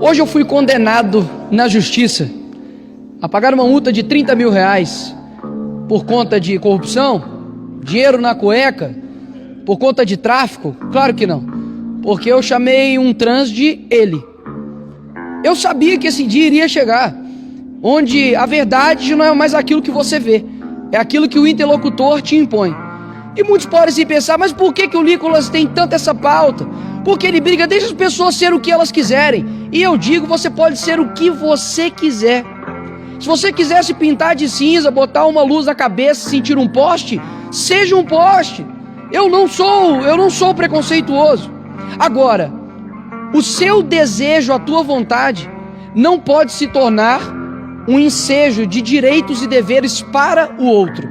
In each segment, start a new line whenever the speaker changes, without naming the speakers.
Hoje eu fui condenado na justiça a pagar uma multa de 30 mil reais por conta de corrupção, dinheiro na cueca, por conta de tráfico. Claro que não, porque eu chamei um trans de ele. Eu sabia que esse dia iria chegar, onde a verdade não é mais aquilo que você vê, é aquilo que o interlocutor te impõe. E muitos podem se pensar, mas por que o Nicolas tem tanta essa pauta? Porque ele briga, deixa as pessoas ser o que elas quiserem. E eu digo, você pode ser o que você quiser. Se você quiser se pintar de cinza, botar uma luz na cabeça, sentir um poste, seja um poste. Eu não sou preconceituoso. Agora, o seu desejo, a tua vontade, não pode se tornar um ensejo de direitos e deveres para o outro.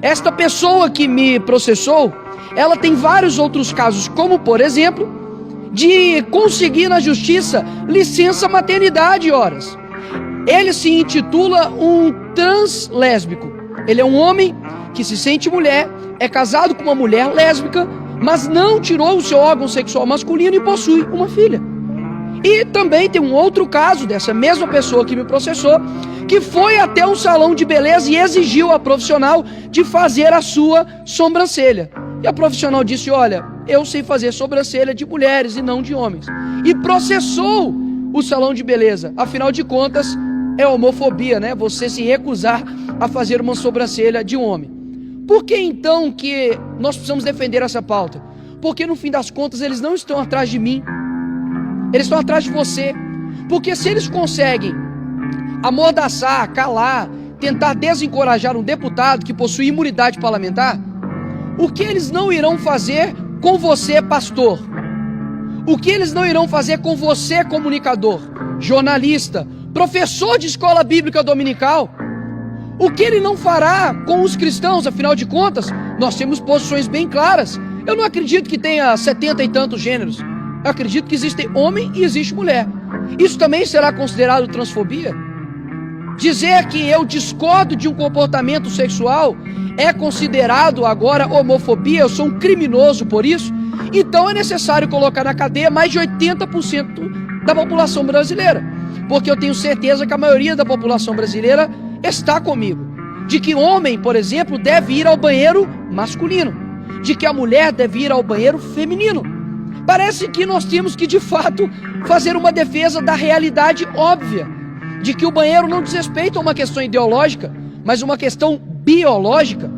Esta pessoa que me processou, ela tem vários outros casos, como por exemplo, de conseguir na justiça licença maternidade, horas. Ele se intitula um trans lésbico. Ele é um homem que se sente mulher, é casado com uma mulher lésbica, mas não tirou o seu órgão sexual masculino e possui uma filha. E também tem um outro caso dessa mesma pessoa que me processou, que foi até um salão de beleza e exigiu a profissional de fazer a sua sobrancelha. E a profissional disse, olha, eu sei fazer sobrancelha de mulheres e não de homens. E processou o salão de beleza. Afinal de contas, é homofobia, né? Você se recusar a fazer uma sobrancelha de um homem. Por que então que nós precisamos defender essa pauta? Porque no fim das contas eles não estão atrás de mim. Eles estão atrás de você. Porque se eles conseguem amordaçar, calar, tentar desencorajar um deputado que possui imunidade parlamentar, o que eles não irão fazer com você, pastor? O que eles não irão fazer com você, comunicador, jornalista, professor de escola bíblica dominical? O que ele não fará com os cristãos? Afinal de contas, nós temos posições bem claras. Eu não acredito que tenha 70 e tantos gêneros. Eu acredito que existe homem e existe mulher. Isso também será considerado transfobia? Dizer que eu discordo de um comportamento sexual é considerado agora homofobia? Eu sou um criminoso por isso? Então é necessário colocar na cadeia mais de 80% da população brasileira. Porque eu tenho certeza que a maioria da população brasileira está comigo. De que homem, por exemplo, deve ir ao banheiro masculino. De que a mulher deve ir ao banheiro feminino. Parece que nós temos que, de fato, fazer uma defesa da realidade óbvia. De que o banheiro não diz respeito a uma questão ideológica, mas uma questão biológica.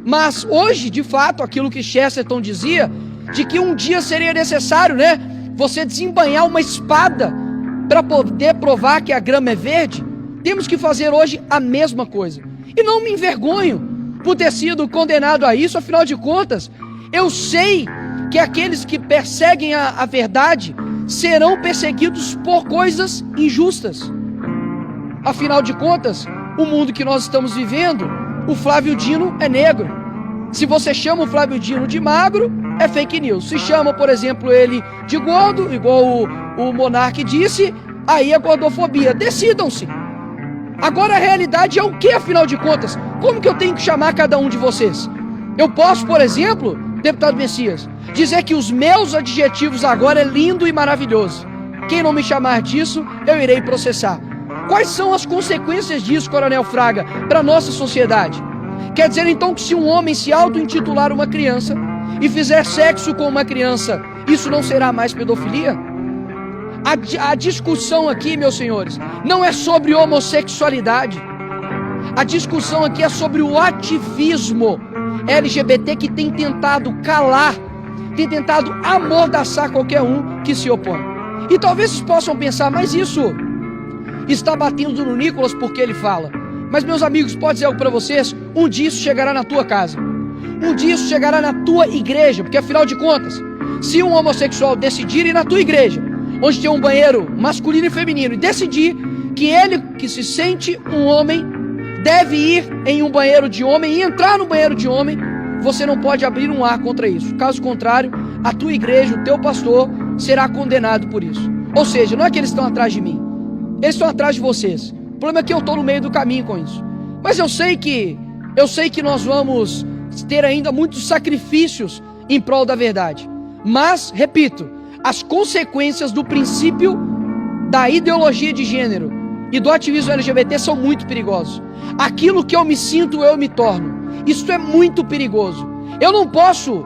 Mas hoje, de fato, aquilo que Chesterton dizia, de que um dia seria necessário, né, você desembainhar uma espada para poder provar que a grama é verde, temos que fazer hoje a mesma coisa. E não me envergonho por ter sido condenado a isso, afinal de contas, eu sei que aqueles que perseguem a verdade serão perseguidos por coisas injustas. Afinal de contas, o mundo que nós estamos vivendo, o Flávio Dino é negro. Se você chama o Flávio Dino de magro, é fake news. Se chama, por exemplo, ele de gordo, igual o Monark disse, aí é gordofobia. Decidam-se. Agora a realidade é o que, afinal de contas? Como que eu tenho que chamar cada um de vocês? Eu posso, por exemplo, deputado Messias, dizer que os meus adjetivos agora é lindo e maravilhoso. Quem não me chamar disso, eu irei processar. Quais são as consequências disso, Coronel Fraga, para a nossa sociedade? Quer dizer então que se um homem se auto-intitular uma criança e fizer sexo com uma criança, isso não será mais pedofilia? A discussão aqui, meus senhores, não é sobre homossexualidade. A discussão aqui é sobre o ativismo LGBT que tem tentado calar, tem tentado amordaçar qualquer um que se opõe. E talvez vocês possam pensar, mas isso está batendo no Nicolas porque ele fala. Mas, meus amigos, pode dizer algo para vocês? Um dia isso chegará na tua casa. Um dia isso chegará na tua igreja. Porque, afinal de contas, se um homossexual decidir ir na tua igreja, onde tem um banheiro masculino e feminino, e decidir que ele, que se sente um homem, deve ir em um banheiro de homem e entrar no banheiro de homem, você não pode abrir um ar contra isso. Caso contrário, a tua igreja, o teu pastor, será condenado por isso. Ou seja, não é que eles estão atrás de mim. Eles estão atrás de vocês. O problema é que eu estou no meio do caminho com isso. Mas eu sei que nós vamos ter ainda muitos sacrifícios em prol da verdade. Mas, repito, as consequências do princípio da ideologia de gênero e do ativismo LGBT são muito perigosos. Aquilo que eu me sinto, eu me torno. Isso é muito perigoso. Eu não posso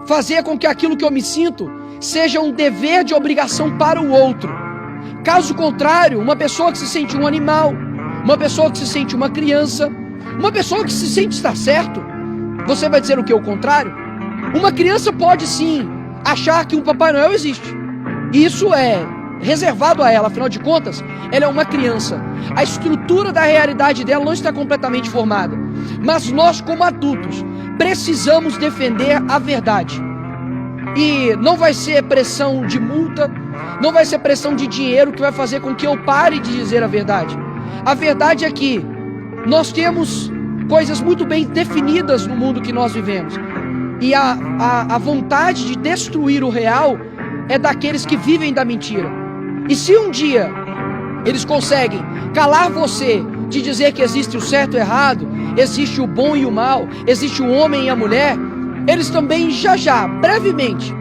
fazer com que aquilo que eu me sinto seja um dever de obrigação para o outro. Caso contrário, uma pessoa que se sente um animal, uma pessoa que se sente uma criança, uma pessoa que se sente estar certo, você vai dizer o que? O contrário? Uma criança pode sim achar que um Papai Noel existe. E isso é reservado a ela, afinal de contas, ela é uma criança. A estrutura da realidade dela não está completamente formada. Mas nós, como adultos, precisamos defender a verdade. E não vai ser pressão de multa, não vai ser pressão de dinheiro que vai fazer com que eu pare de dizer a verdade. A verdade é que nós temos coisas muito bem definidas no mundo que nós vivemos. E a vontade de destruir o real é daqueles que vivem da mentira. E se um dia eles conseguem calar você de dizer que existe o certo e o errado, existe o bom e o mal, existe o homem e a mulher, eles também já, brevemente,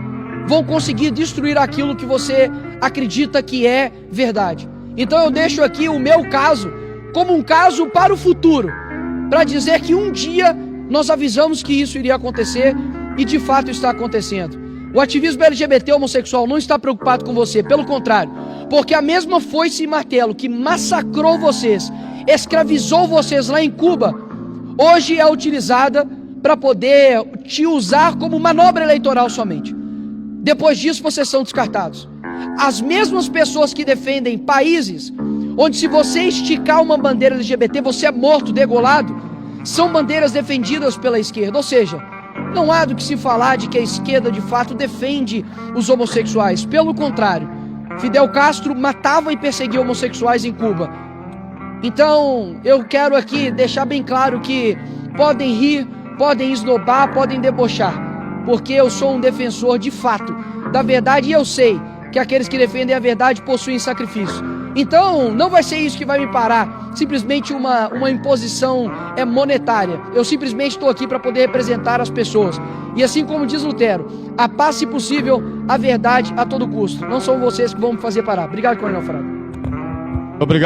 vão conseguir destruir aquilo que você acredita que é verdade. Então eu deixo aqui o meu caso como um caso para o futuro, para dizer que um dia nós avisamos que isso iria acontecer e de fato está acontecendo. O ativismo LGBT homossexual não está preocupado com você, pelo contrário, porque a mesma foice e martelo que massacrou vocês, escravizou vocês lá em Cuba, hoje é utilizada para poder te usar como manobra eleitoral somente. Depois disso vocês são descartados. As mesmas pessoas que defendem países onde se você esticar uma bandeira LGBT você é morto, degolado, são bandeiras defendidas pela esquerda. Ou seja, não há do que se falar de que a esquerda de fato defende os homossexuais. Pelo contrário, Fidel Castro matava e perseguia homossexuais em Cuba. Então eu quero aqui deixar bem claro que podem rir, podem esnobar, podem debochar, porque eu sou um defensor de fato da verdade e eu sei que aqueles que defendem a verdade possuem sacrifício. Então não vai ser isso que vai me parar, simplesmente uma imposição monetária. Eu simplesmente estou aqui para poder representar as pessoas. E assim como diz Lutero, a paz se possível, a verdade a todo custo. Não são vocês que vão me fazer parar. Obrigado, Coronel Fraga.
Obrigado.